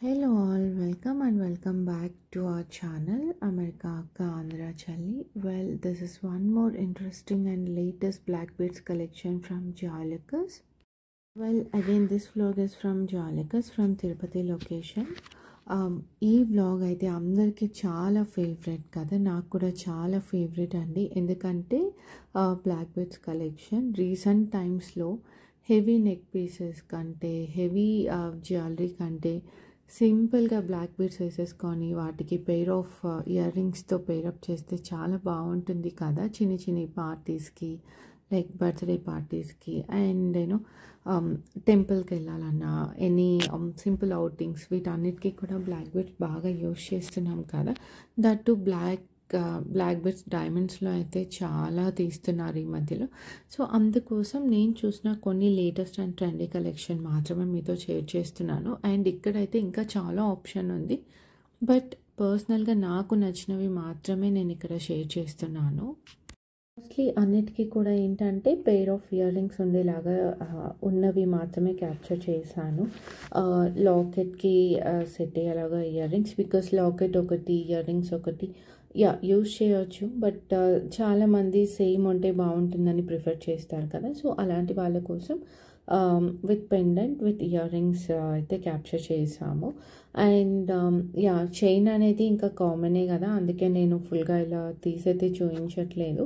Hello all, welcome back to our channel America Akka Andhra Challi. Well, this is one more interesting and latest Blackbeards collection from Joylucas. Well, again this vlog is from Joylucas from Tirupati location. ఈ vlog అయితే అందరికీ చాలా favourite కదా, నాకు కూడా చాలా favourite అండి. ఎందుకంటే బ్లాక్బెర్డ్స్ కలెక్షన్ రీసెంట్ టైమ్స్లో హెవీ నెక్ పీసెస్ కంటే, హెవీ జ్యువెలరీ కంటే సింపుల్గా బ్లాక్ బీడ్స్ వేసేసుకొని వాటికి పెయిర్ ఆఫ్ ఇయర్ రింగ్స్తో పెయిరప్ చేస్తే చాలా బాగుంటుంది కదా, చిన్ని చిన్ని పార్టీస్కి లైక్ బర్త్డే పార్టీస్కి అండ్ టెంపుల్కి వెళ్ళాలన్నా ఎనీ సింపుల్ అవుటింగ్స్ వీటన్నిటికీ కూడా బ్లాక్ బీడ్స్ బాగా యూస్ చేస్తున్నాం కదా. దట్ టు బ్లాక్బెర్డ్స్ డైమండ్స్లో అయితే చాలా తీస్తున్నారు ఈ మధ్యలో. సో అందుకోసం నేను చూసిన కొన్ని లేటెస్ట్ అండ్ ట్రెండీ కలెక్షన్ మాత్రమే మీతో షేర్ చేస్తున్నాను. అండ్ ఇక్కడైతే ఇంకా చాలా ఆప్షన్ ఉంది, బట్ పర్సనల్గా నాకు నచ్చినవి మాత్రమే నేను ఇక్కడ షేర్ చేస్తున్నాను. మోస్ట్లీ అన్నిటికీ కూడా ఏంటంటే పెయిర్ ఆఫ్ ఇయర్ రింగ్స్ ఉండేలాగా ఉన్నవి మాత్రమే క్యాప్చర్ చేశాను. లాకెట్కి సెట్ అయ్యేలాగా ఇయర్ రింగ్స్, బికాస్ లాకెట్ ఒకటి ఇయర్ రింగ్స్ ఒకటి యూజ్ చేయవచ్చు, బట్ చాలామంది సేమ్ ఉంటే బాగుంటుందని ప్రిఫర్ చేస్తారు కదా. సో అలాంటి వాళ్ళ కోసం with pendant with ear rings అయితే క్యాప్చర్ చేసాము. అండ్ చైన్ అనేది ఇంకా కామనే కదా, అందుకే నేను ఫుల్గా ఇలా తీసైతే చూపించట్లేదు.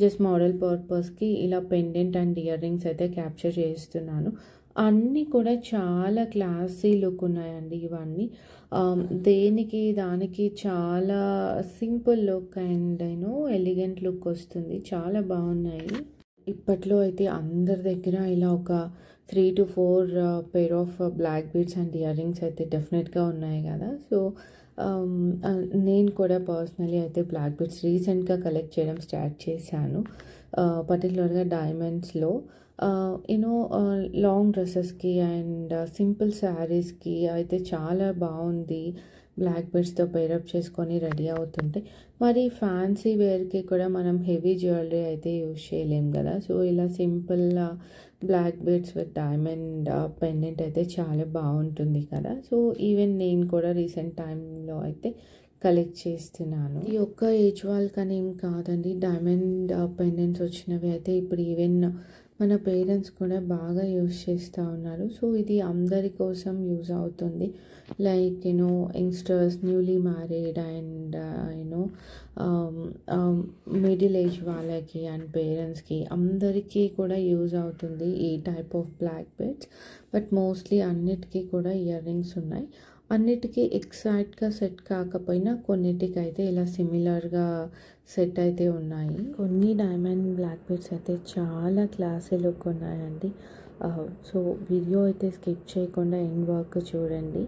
జస్ట్ మోడల్ పర్పస్కి ఇలా పెండెంట్ అండ్ ఇయర్ రింగ్స్ అయితే క్యాప్చర్ చేస్తున్నాను. అన్నీ కూడా చాలా క్లాసీ లుక్ ఉన్నాయండి ఇవన్నీ. దేనికి దానికి చాలా simple look and elegant look వస్తుంది, చాలా బాగున్నాయి. ఇప్పట్లో అయితే అందరి దగ్గర ఇలా ఒక 3 to 4 pair of black beads and earrings అయితే డెఫినెట్గా ఉన్నాయి కదా. సో నేను కూడా పర్సనలీ అయితే బ్లాక్ బీడ్స్ రీసెంట్గా కలెక్ట్ చేయడం స్టార్ట్ చేశాను, పర్టికులర్గా డైమండ్స్లో. లాంగ్ డ్రెస్సెస్కి అండ్ సింపుల్ శారీస్కి అయితే చాలా బాగుంది. బ్లాక్ బీడ్స్తో పెయిరప్ చేసుకొని రెడీ అవుతుంటే మరి ఫ్యాన్సీ వేర్కి కూడా మనం హెవీ జ్యువెలరీ అయితే యూజ్ చేయలేం కదా. సో ఇలా simple black beads with diamond pendant అయితే చాలా బాగుంటుంది కదా. సో ఈవెన్ నేను కూడా రీసెంట్ టైంలో అయితే కలెక్ట్ చేస్తున్నాను. ఈ ఒక్క ఏజ్ వాళ్ళకని ఏం కాదండి, డైమండ్ పెండెంట్స్ వచ్చినవి అయితే ఇప్పుడు ఈవెన్ మన పేరెంట్స్ కూడా బాగా యూజ్ చేస్తూ ఉన్నారు. సో ఇది అందరి కోసం యూజ్ అవుతుంది, like youngsters, newly married and middle age వాళ్ళకి అండ్ పేరెంట్స్కి అందరికీ కూడా యూజ్ అవుతుంది ఈ type of black beads. But mostly అన్నిటికీ కూడా ఇయర్ రింగ్స్ ఉన్నాయి. అన్నిటికీ ఎగ్జాక్ట్గా సెట్ కాకపోయినా కొన్నిటికైతే ఇలా సిమిలర్గా సెట్ అయితే ఉన్నాయి. కొన్ని డైమండ్ బ్లాక్ బీడ్స్ అయితే చాలా క్లాసీ లుక్ ఉన్నాయండి. సో వీడియో అయితే స్కిప్ చేయకుండా ఎండ్ వర్క్ చూడండి.